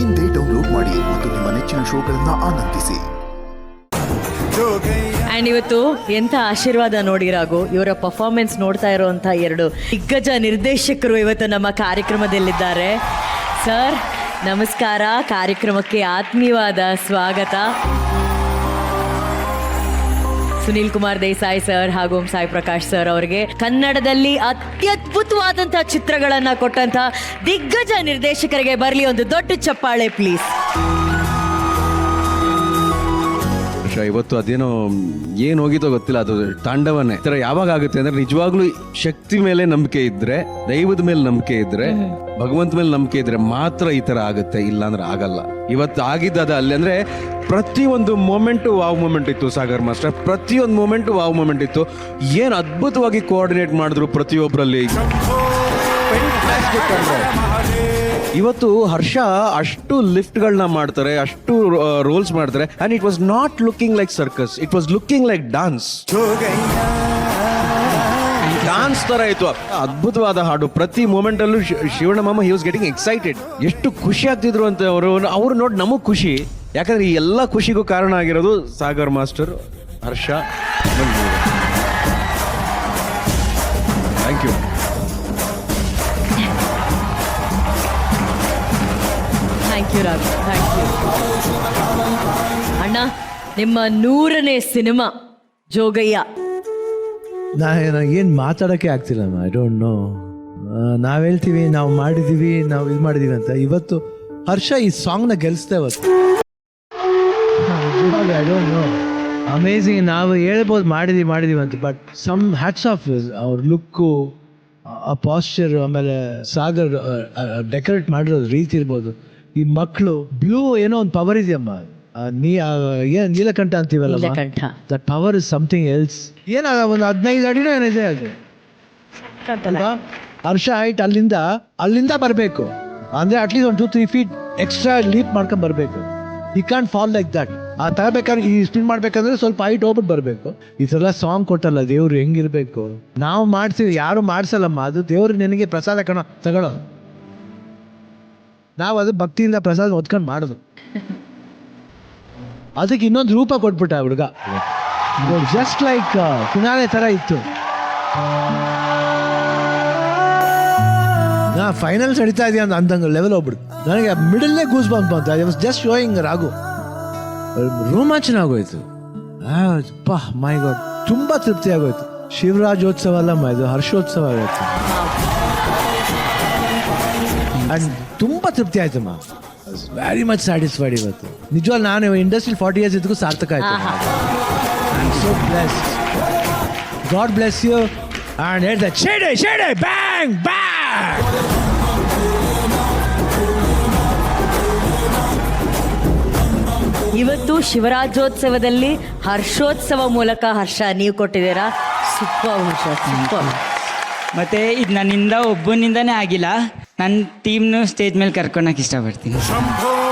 ಇಂದೇ ಡೌನ್ಲೋಡ್ ಮಾಡಿ ಮತ್ತು ನಿಮ್ಮ ನೆಚ್ಚಿನ ಶೋಗಳನ್ನ ಆನಂದಿಸಿ. ಆ್ಯಂಡ್ ಇವತ್ತು ಎಂಥ ಆಶೀರ್ವಾದ ನೋಡಿ ರಾಘು, ಇವರ ಪರ್ಫಾರ್ಮೆನ್ಸ್ ನೋಡ್ತಾ ಇರುವಂಥ ಎರಡು ದಿಗ್ಗಜ ನಿರ್ದೇಶಕರು ಇವತ್ತು ನಮ್ಮ ಕಾರ್ಯಕ್ರಮದಲ್ಲಿದ್ದಾರೆ. ಸರ್ ನಮಸ್ಕಾರ, ಕಾರ್ಯಕ್ರಮಕ್ಕೆ ಆತ್ಮೀಯವಾದ ಸ್ವಾಗತ. ಸುನೀಲ್ ಕುಮಾರ್ ದೇಸಾಯಿ ಸರ್ ಹಾಗೂ ಸಾಯಿ ಪ್ರಕಾಶ್ ಸರ್ ಅವರಿಗೆ ಕನ್ನಡದಲ್ಲಿ ಅತ್ಯದ್ಭುತವಾದಂಥ ಚಿತ್ರಗಳನ್ನು ಕೊಟ್ಟಂಥ ದಿಗ್ಗಜ ನಿರ್ದೇಶಕರಿಗೆ ಬರಲಿ ಒಂದು ದೊಡ್ಡ ಚಪ್ಪಾಳೆ ಪ್ಲೀಸ್. ಇವತ್ತು ಅದೇನೋ ಏನು ಹೋಗಿತ್ತೋ ಗೊತ್ತಿಲ್ಲ, ಅದು ತಾಂಡವನೇ ಈ ಥರ ಯಾವಾಗ ಆಗುತ್ತೆ ಅಂದ್ರೆ ನಿಜವಾಗ್ಲೂ ಶಕ್ತಿ ಮೇಲೆ ನಂಬಿಕೆ ಇದ್ರೆ, ದೈವದ ಮೇಲೆ ನಂಬಿಕೆ ಇದ್ರೆ, ಭಗವಂತ ಮೇಲೆ ನಂಬಿಕೆ ಇದ್ರೆ ಮಾತ್ರ ಈ ತರ ಆಗುತ್ತೆ, ಇಲ್ಲ ಅಂದ್ರೆ ಆಗಲ್ಲ. ಇವತ್ತು ಆಗಿದ್ದದ ಅಲ್ಲಿ ಅಂದ್ರೆ ಪ್ರತಿಯೊಂದು ಮೂಮೆಂಟು ವಾವ್ ಮೂಮೆಂಟ್ ಇತ್ತು. ಸಾಗರ್ ಮಾಸ್ಟರ್ ಪ್ರತಿಯೊಂದು ಮೂಮೆಂಟು ವಾವ್ ಮೂಮೆಂಟ್ ಇತ್ತು. ಏನು ಅದ್ಭುತವಾಗಿ ಕೋಆರ್ಡಿನೇಟ್ ಮಾಡಿದ್ರು ಪ್ರತಿಯೊಬ್ಬರಲ್ಲಿ. ಇವತ್ತು ಹರ್ಷ ಅಷ್ಟು ಲಿಫ್ಟ್ಗಳನ್ನ ಮಾಡ್ತಾರೆ, ಅಷ್ಟು ರೋಲ್ಸ್ ಮಾಡ್ತಾರೆ, and it was not looking like circus, it was looking like dance ತರ ಇತ್ತು. ಅದ್ಭುತವಾದ ಹಾಡು. ಪ್ರತಿ ಮೂಮೆಂಟ್ ಅಲ್ಲೂ ಶಿವಣ್ಣ ಮಾಮ ಹಿ ವಾಸ್ ಗೆಟಿಂಗ್ ಎಕ್ಸೈಟೆಡ್. ಎಷ್ಟು ಖುಷಿ ಆಗ್ತಿದ್ರು ಅಂತ ಅವ್ರು ನೋಡಿ ನಮಗ್ ಖುಷಿ. ಯಾಕಂದ್ರೆ ಈ ಎಲ್ಲ ಖುಷಿಗೂ ಕಾರಣ ಆಗಿರೋದು Sagar master, Harsha. Thank you. Thank you Raghu, thank you. ಅಣ್ಣ, ನಿಮ್ಮ 100ನೇ ಸಿನಿಮಾ ಜೋಗಯ್ಯ. ಏನು ಮಾತಾಡೋಕ್ಕೆ ಆಗ್ತಿಲ್ಲ. I don't know. ನಾವು ಹೇಳ್ತೀವಿ ನಾವು ಮಾಡಿದ್ದೀವಿ, ನಾವು ಇದು ಮಾಡಿದ್ದೀವಿ ಅಂತ. ಇವತ್ತು ಹರ್ಷ ಈ ಸಾಂಗ್ನ ಗೆಲ್ಲಿಸ್ತಾ ಇವತ್ತು. I don't no, amazing. ನಾವು ಹೇಳ್ಬೋದು ಮಾಡಿದೀವಿ ಅಂತ, ಬಟ್ ಸಮ್ ಹ್ಯಾಟ್ಸ್ ಆಫ್ ಅವ್ರ ಲುಕ್ಕು, ಆ ಪಾಸ್ಚರ್, ಆಮೇಲೆ ಸಾಗರ್ ಡೆಕೋರೇಟ್ ಮಾಡಿರೋದು ರೀತಿ ಇರ್ಬೋದು. ಈ ಮಕ್ಕಳು ಬ್ಲೂ ಏನೋ ಒಂದು ಪವರ್ ಇದೆಯಮ್ಮ. ಏನು ನೀಲಕಂಠ ಅಂತೀವಲ್ಲ, that power is something else. ಏನ ಒಂದು 15 ಅಡಿನೋ ಏನಿದೆ ಅದು. ಹರ್ಷ ಹೈಟ್ ಅಲ್ಲಿಂದ ಬರಬೇಕು ಅಂದ್ರೆ ಅಟ್ಲೀಸ್ಟ್ ಒಂದು 2-3 ಫೀಟ್ ಎಕ್ಸ್ಟ್ರಾ ಲೀಪ್ ಮಾಡ್ಕೊಂಡು ಬರಬೇಕು. ಈ ಕ್ಯಾನ್ ಫಾಲ್ ಲೈಕ್ ದಟ್. ಆ ತಗೋಬೇಕಾದ್ರೆ ಈ ಸ್ಪಿನ್ ಮಾಡ್ಬೇಕಂದ್ರೆ ಸ್ವಲ್ಪ ಹೈಟ್ ಹೋಗ್ಬಿಟ್ಟು ಬರಬೇಕು. ಈ ಥರ ಸಾಂಗ್ ಕೊಟ್ಟಲ್ಲ ದೇವ್ರು ಹೆಂಗಿರ್ಬೇಕು. ನಾವು ಮಾಡ್ತೀವಿ, ಯಾರು ಮಾಡ್ಸಲ್ಲಮ್ಮ. ಅದು ದೇವ್ರು ನಿನಗೆ ಪ್ರಸಾದ ಕಣ ತಗೊಳ್ಳೋ. ನಾವು ಅದು ಭಕ್ತಿಯಿಂದ ಪ್ರಸಾದ ಹೊತ್ಕೊಂಡು ಮಾಡೋದು. ಅದಕ್ಕೆ ಇನ್ನೊಂದು ರೂಪ ಕೊಟ್ಬಿಟ್ಟ ಹುಡುಗ. ಜಸ್ಟ್ ಲೈಕ್ ಕುನಾಲೆ ಥರ ಇತ್ತು. ನಾ ಫೈನಲ್ಸ್ ನಡೀತಾ ಇದೆಯಾ ಅಂದಂಗೆ ಲೆವೆಲ್ ಹೋಗ್ಬಿಡ್ತು. ನನಗೆ ಮಿಡಲ್ನೇ ಗೂಸ್ ಬಂತು. I was just showing Raghu. ರೋಮಾಂಚನ ಆಗೋಯ್ತು. ಮೈ ಗಾಡ್, ತುಂಬಾ ತೃಪ್ತಿ ಆಗೋಯ್ತು. ಶಿವರಾಜೋತ್ಸವ ಅಲ್ಲಮ್ಮ, ಇದು ಹರ್ಷೋತ್ಸವ ಆಗೋಯ್ತು. ಅಂಡ್ ತುಂಬಾ ತೃಪ್ತಿ ಆಯ್ತಮ್ಮ. ವೆರಿ ಮಚ್ ಸ್ಯಾಟಿಸ್ಫೈಡ್ ಇವತ್ತು. ನಿಜವಾಗ್ಲೂ ನಾನು ಇಂಡಸ್ಟ್ರಿ 40 years ಇದಕ್ಕೂ ಸಾರ್ಥಕ ಆಯ್ತು. I am so blessed. God bless you. And ಹೇಳ್ದ ಶೇಡೆ ಬ್ಯಾಂಗ್ ಬ್ಯಾಂಗ್. ಇವತ್ತು ಶಿವರಾಜೋತ್ಸವದಲ್ಲಿ ಹರ್ಷೋತ್ಸವ ಮೂಲಕ ಹರ್ಷ ನೀವು ಕೊಟ್ಟಿದ್ದೀರಾ. ಸೂಪರ್ ಹರ್ಷ, ಸೂಪರ್. ಮತ್ತು ಇದು ನನ್ನಿಂದ ಒಬ್ಬನಿಂದನೇ ಆಗಿಲ್ಲ, ನನ್ನ ಟೀಮ್ನು ಸ್ಟೇಜ್ ಮೇಲೆ ಕರ್ಕೊಳಕ್ಕೆ ಇಷ್ಟಪಡ್ತೀನಿ.